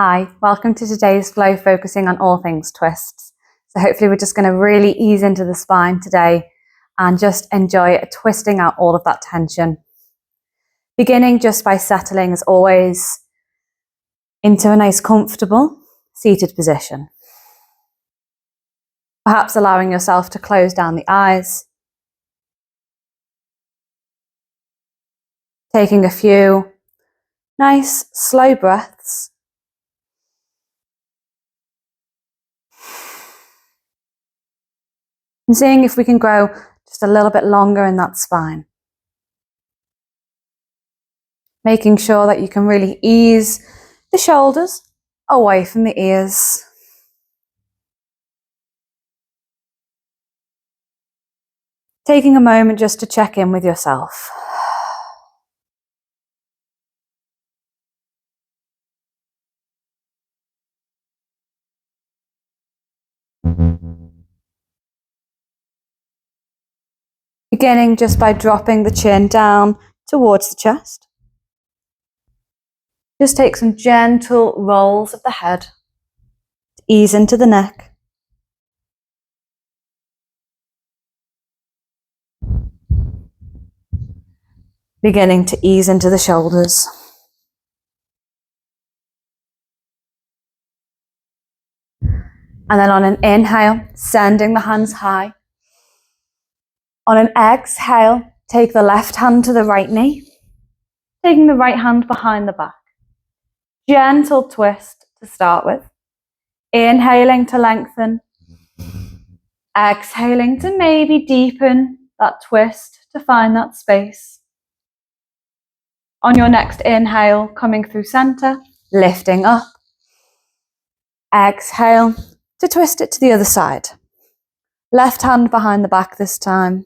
Hi, welcome to today's flow focusing on all things twists. So hopefully we're just going to really ease into the spine today and just enjoy twisting out all of that tension. Beginning just by settling as always into a nice comfortable seated position. Perhaps allowing yourself to close down the eyes. Taking a few nice slow breaths. And seeing if we can grow just a little bit longer in that spine. Making sure that you can really ease the shoulders away from the ears. Taking a moment just to check in with yourself. Beginning just by dropping the chin down towards the chest. Just take some gentle rolls of the head to ease into the neck. Beginning to ease into the shoulders. And then on an inhale, sending the hands high. On an exhale, take the left hand to the right knee, taking the right hand behind the back. Gentle twist to start with. Inhaling to lengthen. Exhaling to maybe deepen that twist to find that space. On your next inhale, coming through center, lifting up. Exhale to twist it to the other side. Left hand behind the back this time.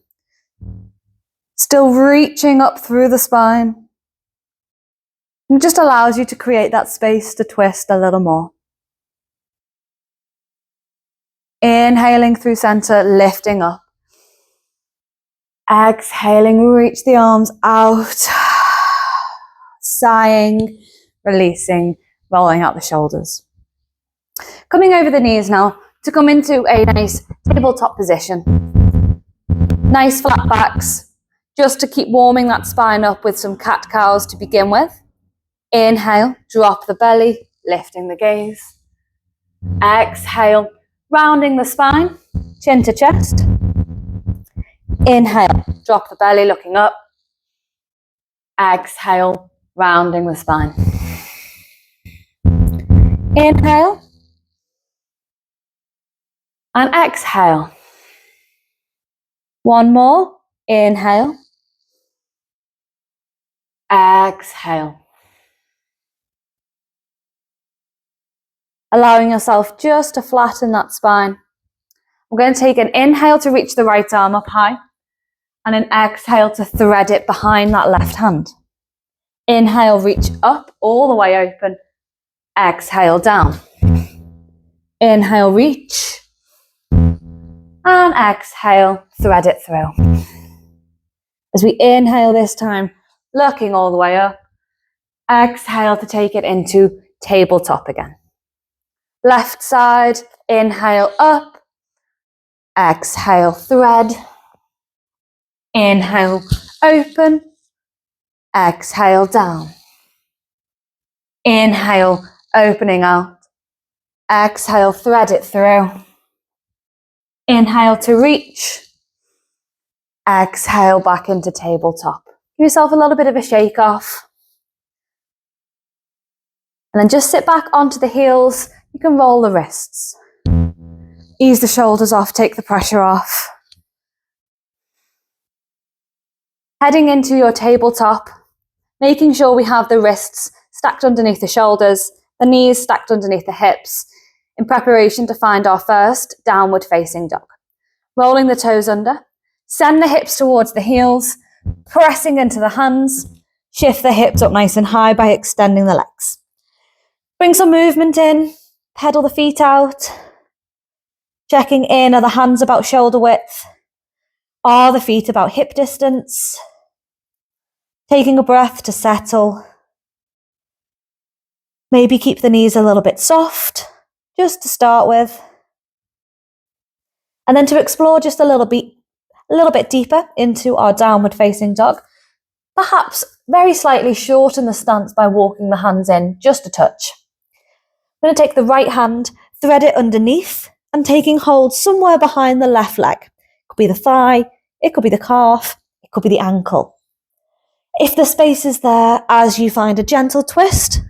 Still reaching up through the spine. It just allows you to create that space to twist a little more. Inhaling through center, lifting up. Exhaling, reach the arms out. Sighing, releasing, rolling out the shoulders. Coming over the knees now to come into a nice tabletop position. Nice flat backs, just to keep warming that spine up with some cat-cows to begin with. Inhale, drop the belly, lifting the gaze. Exhale, rounding the spine, chin to chest. Inhale, drop the belly, looking up. Exhale, rounding the spine. Inhale. And exhale. One more. Inhale. Exhale. Allowing yourself just to flatten that spine. I'm going to take an inhale to reach the right arm up high and an exhale to thread it behind that left hand. Inhale, reach up all the way open. Exhale, down. Inhale, reach. And exhale, thread it through. As we inhale this time, looking all the way up. Exhale to take it into tabletop again. Left side, inhale up. Exhale, thread. Inhale, open. Exhale, down. Inhale, opening out. Exhale, thread it through. Inhale to reach. Exhale back into tabletop. Give yourself a little bit of a shake off. And then just sit back onto the heels. You can roll the wrists. Ease the shoulders off, take the pressure off. Heading into your tabletop, making sure we have the wrists stacked underneath the shoulders, the knees stacked underneath the hips, in preparation to find our first downward facing dog. Rolling the toes under, send the hips towards the heels, pressing into the hands, shift the hips up nice and high by extending the legs. Bring some movement in, pedal the feet out, checking in, are the hands about shoulder width? Are the feet about hip distance? Taking a breath to settle. Maybe keep the knees a little bit soft, just to start with. And then to explore just a little bit deeper into our downward facing dog, perhaps very slightly shorten the stance by walking the hands in just a touch. I'm going to take the right hand, thread it underneath, and taking hold somewhere behind the left leg. It could be the thigh, it could be the calf, it could be the ankle. If the space is there as you find a gentle twist,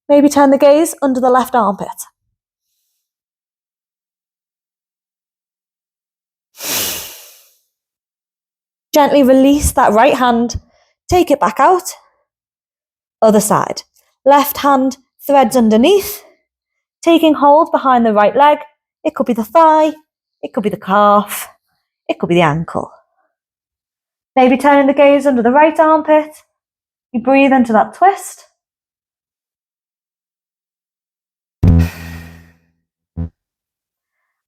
maybe turn the gaze under the left armpit. Gently release that right hand, take it back out. Other side. Left hand threads underneath, taking hold behind the right leg. It could be the thigh, it could be the calf, it could be the ankle. Maybe turning the gaze under the right armpit. You breathe into that twist.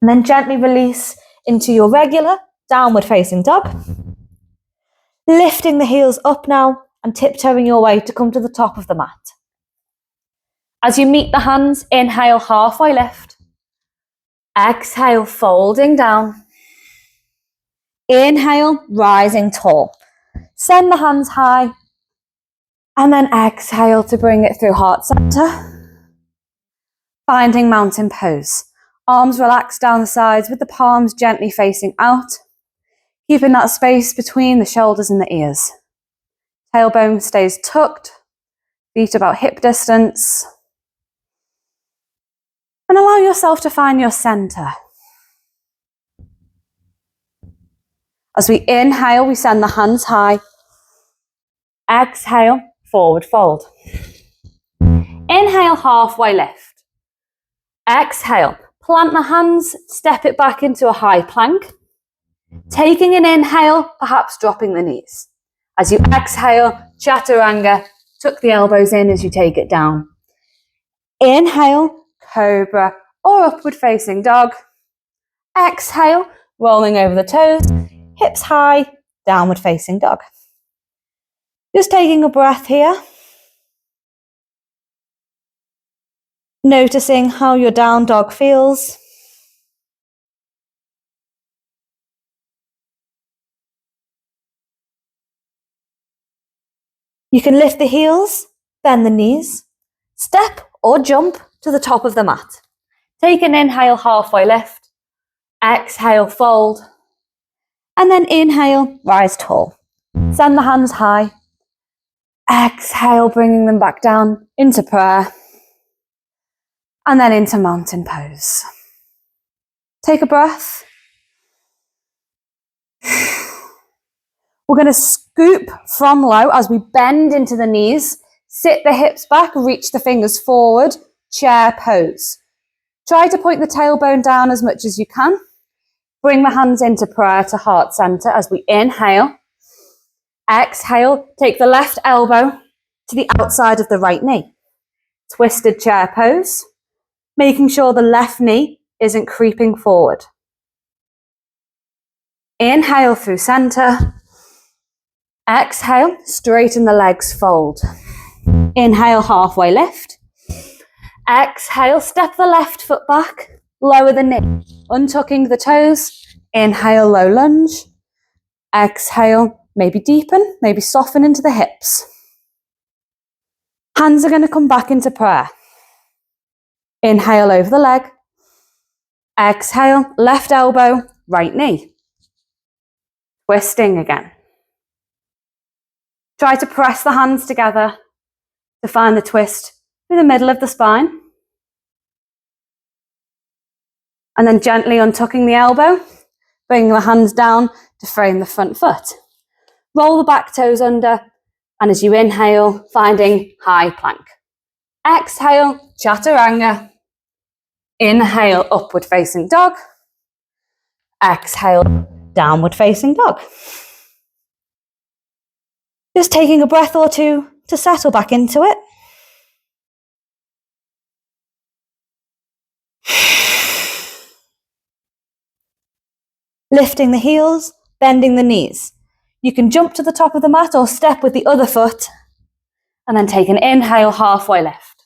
And then gently release into your regular downward facing dog. Lifting the heels up now and tiptoeing your way to come to the top of the mat. As you meet the hands, inhale, halfway lift. Exhale, folding down. Inhale, rising tall. Send the hands high. And then exhale to bring it through heart center. Finding mountain pose. Arms relaxed down the sides with the palms gently facing out. Keeping that space between the shoulders and the ears. Tailbone stays tucked. Feet about hip distance. And allow yourself to find your center. As we inhale, we send the hands high. Exhale, forward fold. Inhale, halfway lift. Exhale, plant the hands, step it back into a high plank. Taking an inhale, perhaps dropping the knees. As you exhale, chaturanga, tuck the elbows in as you take it down. Inhale, cobra or upward facing dog. Exhale, rolling over the toes, hips high, downward facing dog. Just taking a breath here. Noticing how your down dog feels. You can lift the heels, bend the knees, step or jump to the top of the mat. Take an inhale, halfway lift. Exhale, fold. And then inhale, rise tall. Send the hands high. Exhale, bringing them back down into prayer. And then into mountain pose. Take a breath. We're going to scoop from low as we bend into the knees, sit the hips back, reach the fingers forward, chair pose. Try to point the tailbone down as much as you can. Bring the hands into prayer to heart center as we inhale. Exhale, take the left elbow to the outside of the right knee. Twisted chair pose, making sure the left knee isn't creeping forward. Inhale through center. Exhale, straighten the legs, fold. Inhale, halfway lift. Exhale, step the left foot back, lower the knee, untucking the toes. Inhale, low lunge. Exhale, maybe deepen, maybe soften into the hips. Hands are going to come back into prayer. Inhale over the leg. Exhale, left elbow, right knee. Twisting again. Try to press the hands together to find the twist through the middle of the spine. And then gently untucking the elbow, bringing the hands down to frame the front foot. Roll the back toes under, and as you inhale, finding high plank. Exhale, chaturanga. Inhale, upward facing dog. Exhale, downward facing dog. Just taking a breath or two to settle back into it. Lifting the heels, bending the knees. You can jump to the top of the mat or step with the other foot. And then take an inhale, halfway lift.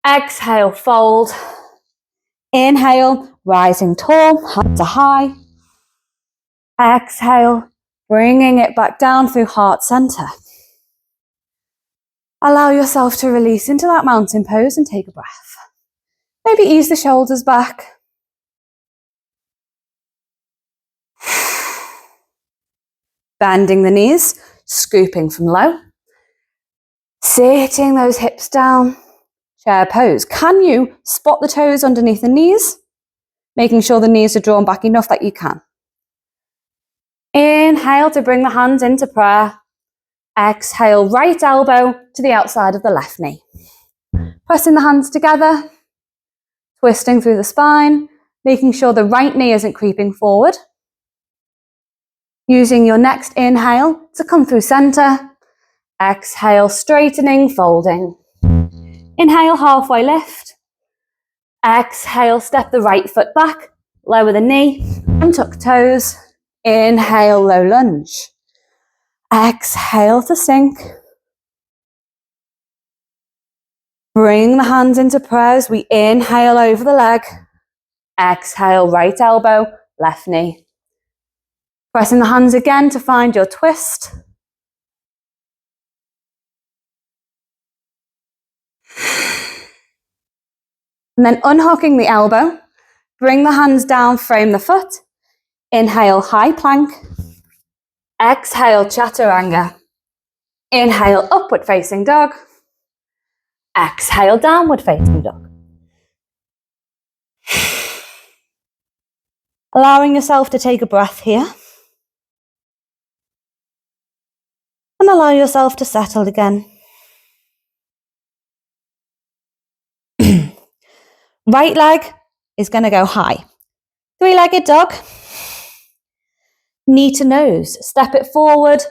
Exhale, fold. Inhale, rising tall, hands are high. Exhale, bringing it back down through heart center. Allow yourself to release into that mountain pose and take a breath. Maybe ease the shoulders back. Bending the knees, scooping from low. Sitting those hips down. Chair pose. Can you spot the toes underneath the knees? Making sure the knees are drawn back enough that you can. Inhale to bring the hands into prayer. Exhale, right elbow to the outside of the left knee. Pressing the hands together. Twisting through the spine. Making sure the right knee isn't creeping forward. Using your next inhale to come through center. Exhale, straightening, folding. Inhale, halfway lift. Exhale, step the right foot back, lower the knee, untuck toes. Inhale, low lunge. Exhale to sink. Bring the hands into prayer as we inhale over the leg. Exhale, right elbow, left knee. Pressing the hands again to find your twist. And then unhooking the elbow, bring the hands down, frame the foot. Inhale, high plank. Exhale, chaturanga. Inhale, upward facing dog. Exhale, downward facing dog. Allowing yourself to take a breath here. And allow yourself to settle again. Right leg is going to go high. Three-legged dog. Knee to nose. Step it forward.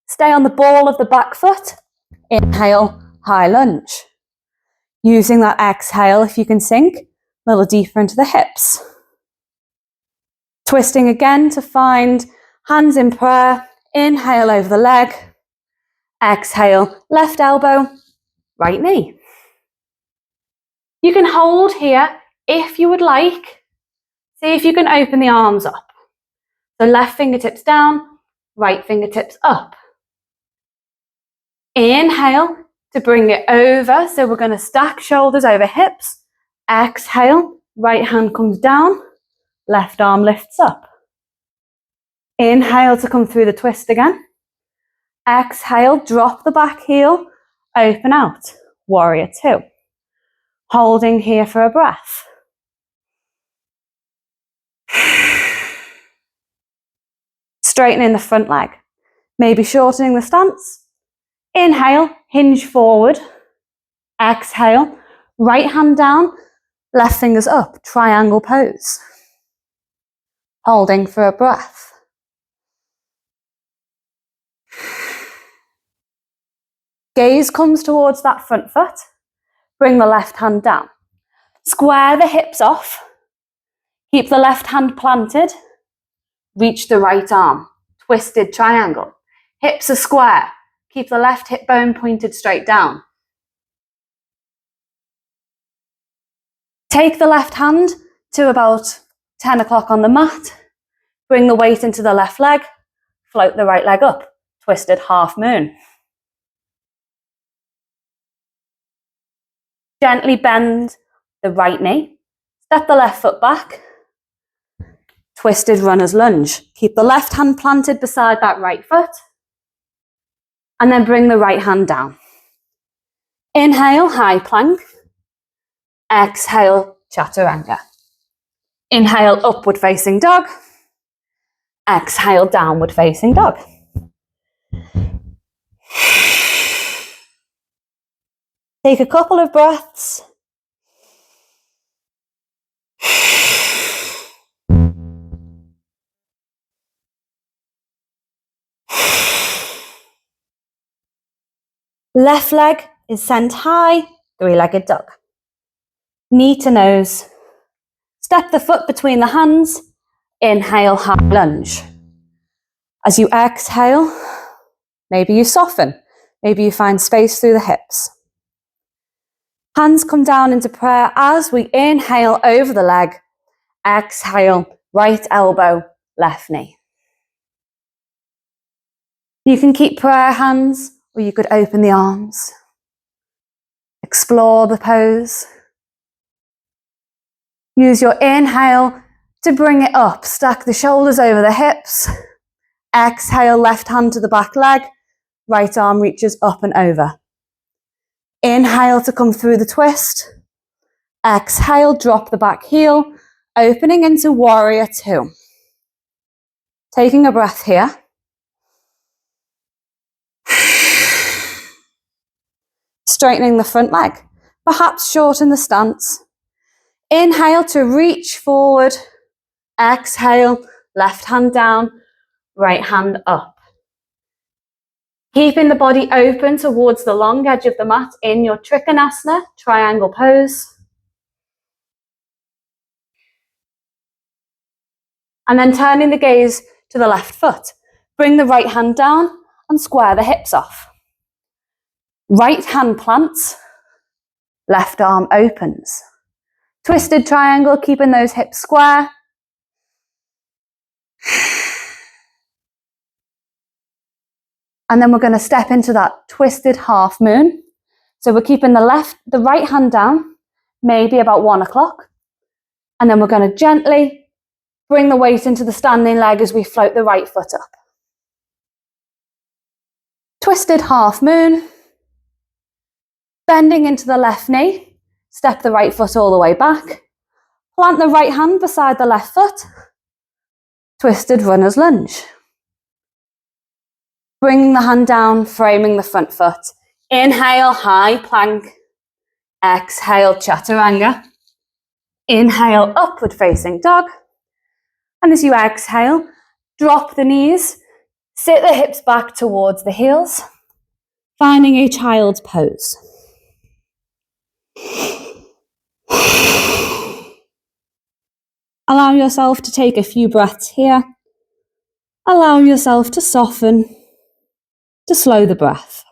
Stay on the ball of the back foot. Inhale, high lunge. Using that exhale, if you can sink a little deeper into the hips. Twisting again to find hands in prayer. Inhale over the leg. Exhale, left elbow, right knee. You can hold here if you would like. See if you can open the arms up. So left fingertips down, right fingertips up. Inhale to bring it over. So we're going to stack shoulders over hips. Exhale, right hand comes down, left arm lifts up. Inhale to come through the twist again. Exhale, drop the back heel, open out. Warrior two. Holding here for a breath. Straightening the front leg. Maybe shortening the stance. Inhale, hinge forward. Exhale, right hand down, left fingers up, triangle pose. Holding for a breath. Gaze comes towards that front foot. Bring the left hand down. Square the hips off. Keep the left hand planted. Reach the right arm. Twisted triangle. Hips are square. Keep the left hip bone pointed straight down. Take the left hand to about 10 o'clock on the mat. Bring the weight into the left leg. Float the right leg up. Twisted half moon. Gently bend the right knee. Step the left foot back. Twisted runner's lunge. Keep the left hand planted beside that right foot. And then bring the right hand down. Inhale, high plank. Exhale, chaturanga. Inhale, upward facing dog. Exhale, downward facing dog. Take a couple of breaths. Left leg is sent high, three-legged dog. Knee to nose. Step the foot between the hands. Inhale, high lunge. As you exhale, maybe you soften. Maybe you find space through the hips. Hands come down into prayer as we inhale over the leg. Exhale, right elbow, left knee. You can keep prayer hands, or you could open the arms. Explore the pose. Use your inhale to bring it up. Stack the shoulders over the hips. Exhale, left hand to the back leg. Right arm reaches up and over. Inhale to come through the twist. Exhale, drop the back heel, opening into warrior two. Taking a breath here. Straightening the front leg, perhaps shorten the stance. Inhale to reach forward. Exhale, left hand down, right hand up. Keeping the body open towards the long edge of the mat in your Trikonasana, triangle pose. And then turning the gaze to the left foot. Bring the right hand down and square the hips off. Right hand plants, left arm opens. Twisted triangle, keeping those hips square. And then we're going to step into that twisted half moon. So we're keeping the right hand down, maybe about 1 o'clock. And then we're going to gently bring the weight into the standing leg as we float the right foot up. Twisted half moon. Bending into the left knee. Step the right foot all the way back. Plant the right hand beside the left foot. Twisted runner's lunge. Bringing the hand down, framing the front foot. Inhale, high plank. Exhale, chaturanga. Inhale, upward facing dog. And as you exhale, drop the knees, sit the hips back towards the heels, finding a child's pose. Allow yourself to take a few breaths here. Allow yourself to soften, to slow the breath.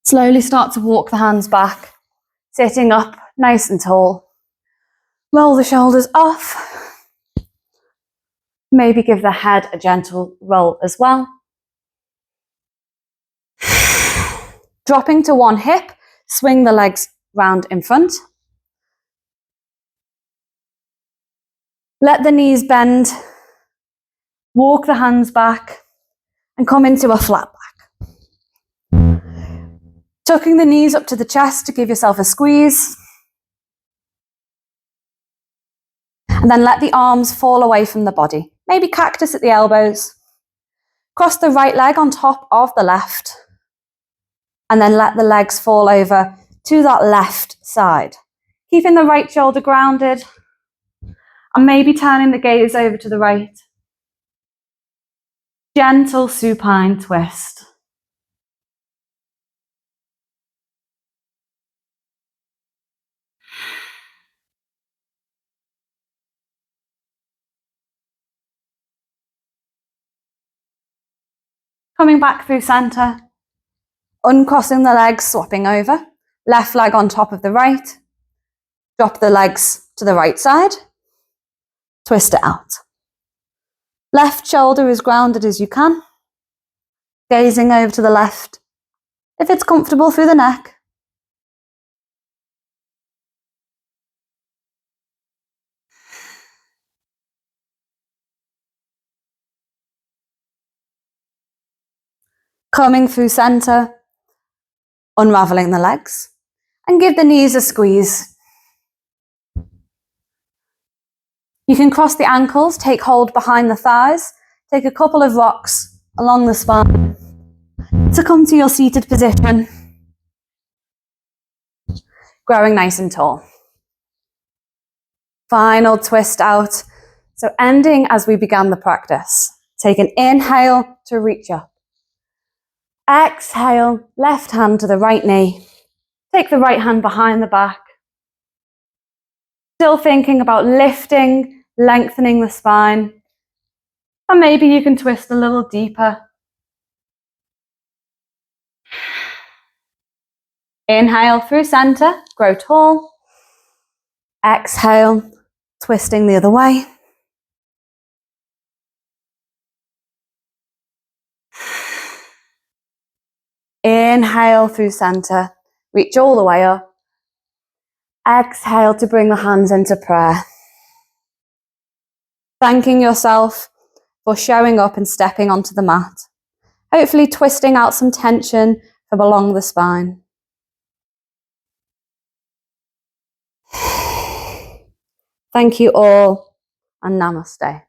Slowly start to walk the hands back, sitting up nice and tall. Roll the shoulders off. Maybe give the head a gentle roll as well. Dropping to one hip, swing the legs round in front. Let the knees bend. Walk the hands back and come into a flat back. Tucking the knees up to the chest to give yourself a squeeze. And then let the arms fall away from the body. Maybe cactus at the elbows. Cross the right leg on top of the left. And then let the legs fall over to that left side. Keeping the right shoulder grounded. And maybe turning the gaze over to the right. Gentle supine twist. Coming back through center. Uncrossing the legs, swapping over. Left leg on top of the right. Drop the legs to the right side. Twist it out. Left shoulder as grounded as you can. Gazing over to the left. If it's comfortable, through the neck. Coming through center. Unraveling the legs. And give the knees a squeeze. You can cross the ankles, take hold behind the thighs, take a couple of rocks along the spine to come to your seated position. Growing nice and tall. Final twist out. So ending as we began the practice. Take an inhale to reach up. Exhale, left hand to the right knee. Take the right hand behind the back. Still thinking about lifting, lengthening the spine. And maybe you can twist a little deeper. Inhale through center, grow tall. Exhale, twisting the other way. Inhale through center, reach all the way up. Exhale to bring the hands into prayer. Thanking yourself for showing up and stepping onto the mat. Hopefully twisting out some tension from along the spine. Thank you all, and namaste.